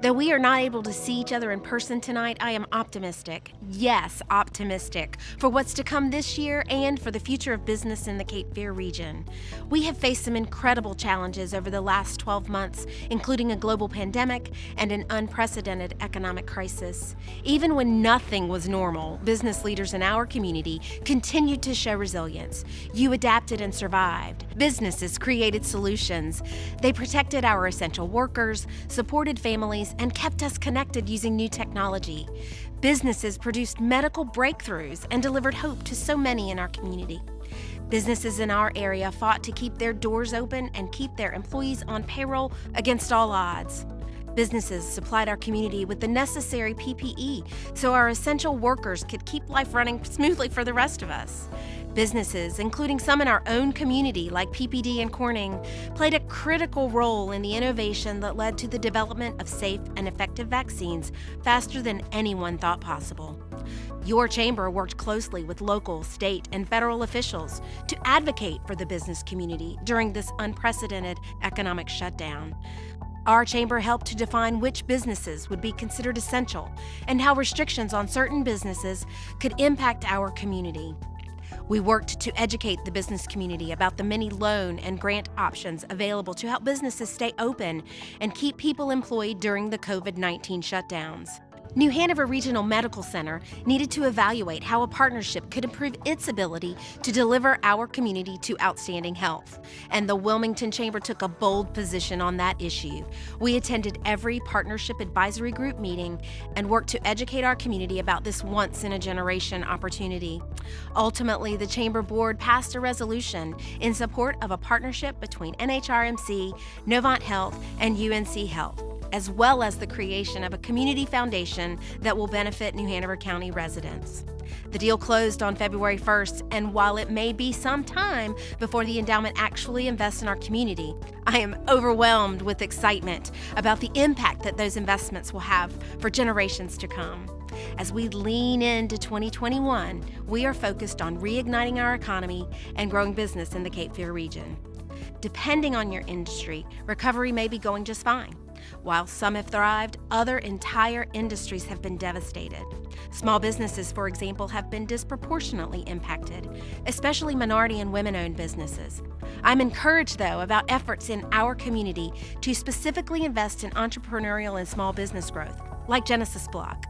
Though we are not able to see each other in person tonight, I am optimistic, yes, optimistic, for what's to come this year and for the future of business in the Cape Fear region. We have faced some incredible challenges over the last 12 months, including a global pandemic and an unprecedented economic crisis. Even when nothing was normal, business leaders in our community continued to show resilience. You adapted and survived. Businesses created solutions. They protected our essential workers, supported families, and kept us connected using new technology. Businesses produced medical breakthroughs and delivered hope to so many in our community. Businesses in our area fought to keep their doors open and keep their employees on payroll against all odds. Businesses supplied our community with the necessary PPE so our essential workers could keep life running smoothly for the rest of us. Businesses, including some in our own community like PPD and Corning, played a critical role in the innovation that led to the development of safe and effective vaccines faster than anyone thought possible. Your chamber worked closely with local, state, and federal officials to advocate for the business community during this unprecedented economic shutdown. Our chamber helped to define which businesses would be considered essential and how restrictions on certain businesses could impact our community. We worked to educate the business community about the many loan and grant options available to help businesses stay open and keep people employed during the COVID-19 shutdowns. New Hanover Regional Medical Center needed to evaluate how a partnership could improve its ability to deliver our community to outstanding health, and the Wilmington Chamber took a bold position on that issue. We attended every partnership advisory group meeting and worked to educate our community about this once-in-a-generation opportunity. Ultimately, the Chamber Board passed a resolution in support of a partnership between NHRMC, Novant Health, and UNC Health, as well as the creation of a community foundation that will benefit New Hanover County residents. The deal closed on February 1st, and while it may be some time before the endowment actually invests in our community, I am overwhelmed with excitement about the impact that those investments will have for generations to come. As we lean into 2021, we are focused on reigniting our economy and growing business in the Cape Fear region. Depending on your industry, recovery may be going just fine. While some have thrived, other entire industries have been devastated. Small businesses, for example, have been disproportionately impacted, especially minority and women-owned businesses. I'm encouraged, though, about efforts in our community to specifically invest in entrepreneurial and small business growth, like Genesis Block.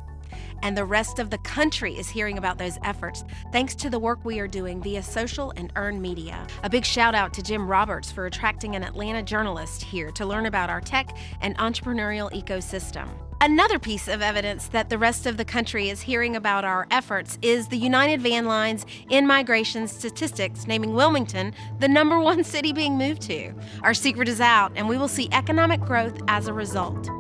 And the rest of the country is hearing about those efforts thanks to the work we are doing via social and earned media. A big shout out to Jim Roberts for attracting an Atlanta journalist here to learn about our tech and entrepreneurial ecosystem. Another piece of evidence that the rest of the country is hearing about our efforts is the United Van Line's in-migration statistics naming Wilmington the #1 city being moved to. Our secret is out, and we will see economic growth as a result.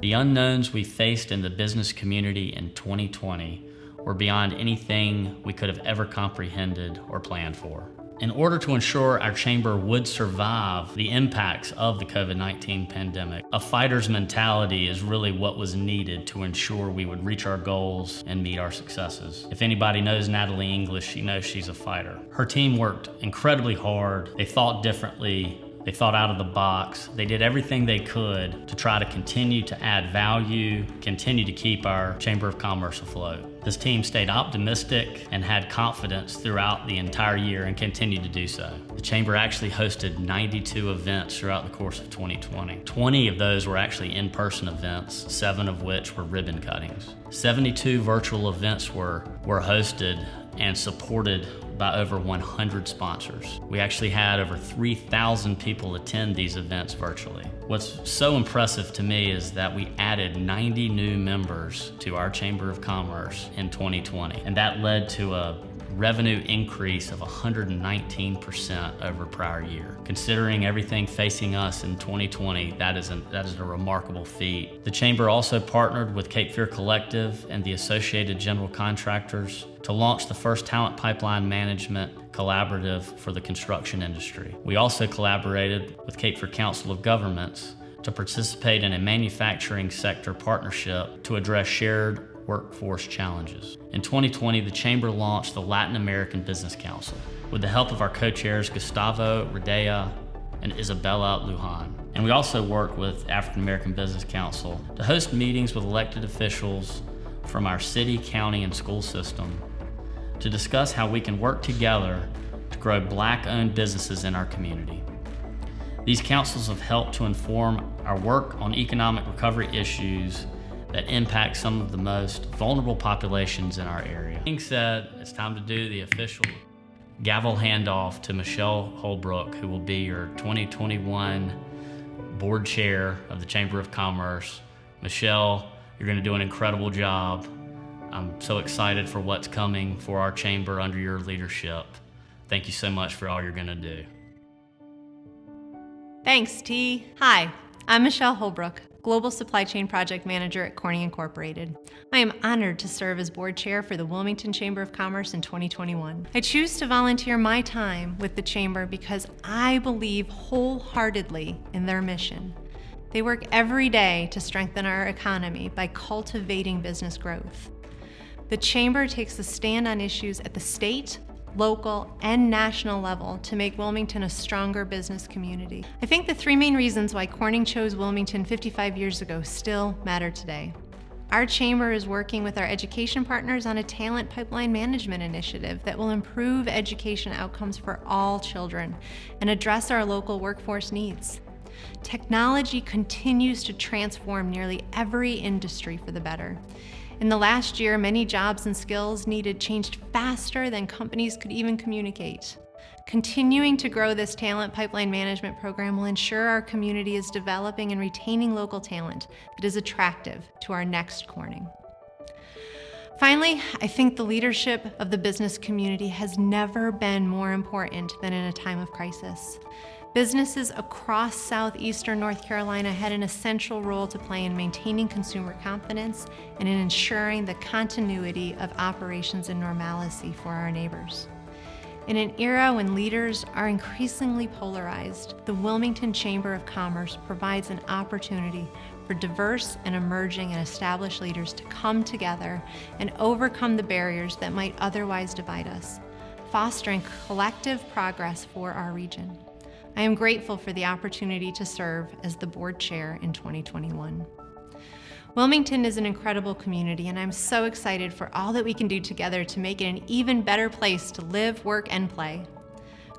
The unknowns we faced in the business community in 2020 were beyond anything we could have ever comprehended or planned for. In order to ensure our chamber would survive the impacts of the COVID-19 pandemic, a fighter's mentality is really what was needed to ensure we would reach our goals and meet our successes. If anybody knows Natalie English, you know she's a fighter. Her team worked incredibly hard. They thought differently. They thought out of the box. They did everything they could to try to continue to add value, continue to keep our Chamber of Commerce afloat. This team stayed optimistic and had confidence throughout the entire year and continued to do so. The Chamber actually hosted 92 events throughout the course of 2020. 20 of those were actually in-person events, 7 of which were ribbon cuttings. 72 virtual events were hosted and supported by over 100 sponsors. We actually had over 3,000 people attend these events virtually. What's so impressive to me is that we added 90 new members to our Chamber of Commerce in 2020, and that led to a revenue increase of 119% over prior year. Considering everything facing us in 2020, that is a remarkable feat. The Chamber also partnered with Cape Fear Collective and the Associated General Contractors to launch the first talent pipeline management collaborative for the construction industry. We also collaborated with Cape Fear Council of Governments to participate in a manufacturing sector partnership to address shared workforce challenges. In 2020, the Chamber launched the Latin American Business Council with the help of our co-chairs Gustavo Redea and Isabella Lujan. And we also work with African American Business Council to host meetings with elected officials from our city, county, and school system to discuss how we can work together to grow Black-owned businesses in our community. These councils have helped to inform our work on economic recovery issues that impact some of the most vulnerable populations in our area. That being said, it's time to do the official gavel handoff to Michelle Holbrook, who will be your 2021 board chair of the Chamber of Commerce. Michelle, you're going to do an incredible job. I'm so excited for what's coming for our chamber under your leadership. Thank you so much for all you're going to do. Thanks, T. Hi, I'm Michelle Holbrook, Global Supply Chain Project Manager at Corning Incorporated. I am honored to serve as board chair for the Wilmington Chamber of Commerce in 2021. I choose to volunteer my time with the Chamber because I believe wholeheartedly in their mission. They work every day to strengthen our economy by cultivating business growth. The Chamber takes a stand on issues at the state, local, and national level to make Wilmington a stronger business community. I think the three main reasons why Corning chose Wilmington 55 years ago still matter today. Our chamber is working with our education partners on a talent pipeline management initiative that will improve education outcomes for all children and address our local workforce needs. Technology continues to transform nearly every industry for the better. In the last year, many jobs and skills needed changed faster than companies could even communicate. Continuing to grow this talent pipeline management program will ensure our community is developing and retaining local talent that is attractive to our next Corning. Finally, I think the leadership of the business community has never been more important than in a time of crisis. Businesses across southeastern North Carolina had an essential role to play in maintaining consumer confidence and in ensuring the continuity of operations and normalcy for our neighbors. In an era when leaders are increasingly polarized, the Wilmington Chamber of Commerce provides an opportunity for diverse and emerging and established leaders to come together and overcome the barriers that might otherwise divide us, fostering collective progress for our region. I am grateful for the opportunity to serve as the board chair in 2021. Wilmington is an incredible community, and I'm so excited for all that we can do together to make it an even better place to live, work, and play.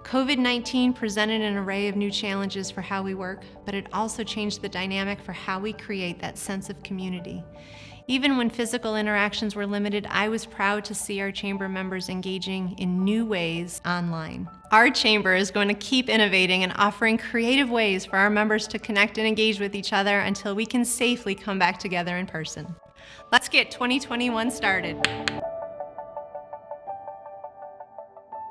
COVID-19 presented an array of new challenges for how we work, but it also changed the dynamic for how we create that sense of community. Even when physical interactions were limited, I was proud to see our chamber members engaging in new ways online. Our chamber is going to keep innovating and offering creative ways for our members to connect and engage with each other until we can safely come back together in person. Let's get 2021 started.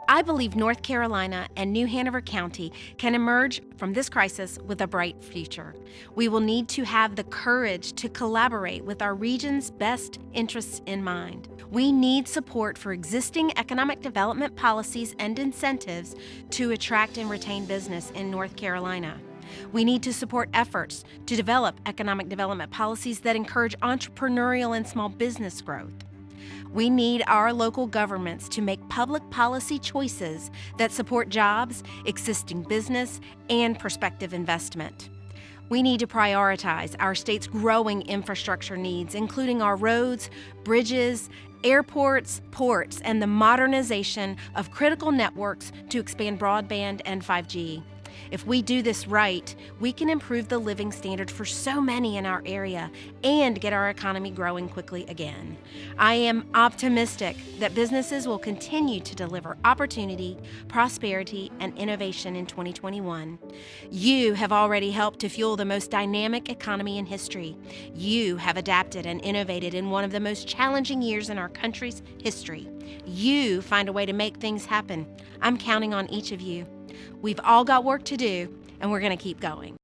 I believe North Carolina and New Hanover County can emerge from this crisis with a bright future. We will need to have the courage to collaborate with our region's best interests in mind. We need support for existing economic development policies and incentives to attract and retain business in North Carolina. We need to support efforts to develop economic development policies that encourage entrepreneurial and small business growth. We need our local governments to make public policy choices that support jobs, existing business, and prospective investment. We need to prioritize our state's growing infrastructure needs, including our roads, bridges, airports, ports, and the modernization of critical networks to expand broadband and 5G. If we do this right, we can improve the living standard for so many in our area and get our economy growing quickly again. I am optimistic that businesses will continue to deliver opportunity, prosperity, and innovation in 2021. You have already helped to fuel the most dynamic economy in history. You have adapted and innovated in one of the most challenging years in our country's history. You find a way to make things happen. I'm counting on each of you. We've all got work to do, and we're going to keep going.